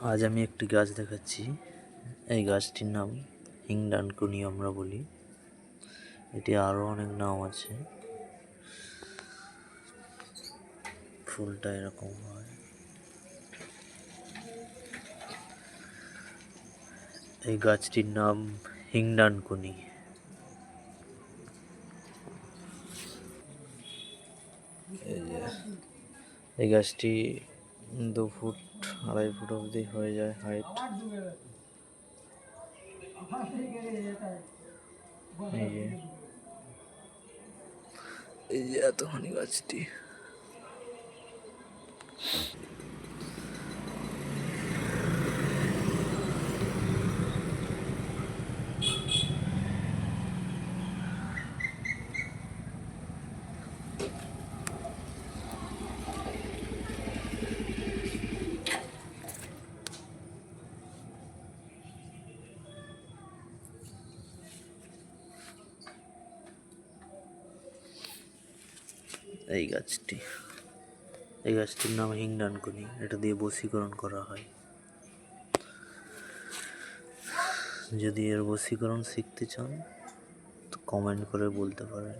আজ আমি একটি গাছ দেখাচ্ছি। এই গাছটির নাম হিংডানকুনি আমরা বলি। এটি আরও অনেক নাম আছে। ফুলটা এরকম হয়। এই গাছটির নাম হিংডানকুনি। এই গাছটি 2 ফুট 2.5 ফুট অবধি হয়ে যায় হাইট। এই যে এতখানি গাছটি। এই গাছটির নাম হিংডানকুনি। এটা দিয়ে বশীকরণ করা হয়। যদি এর বশীকরণ শিখতে চান তো কমেন্ট করে বলতে পারেন।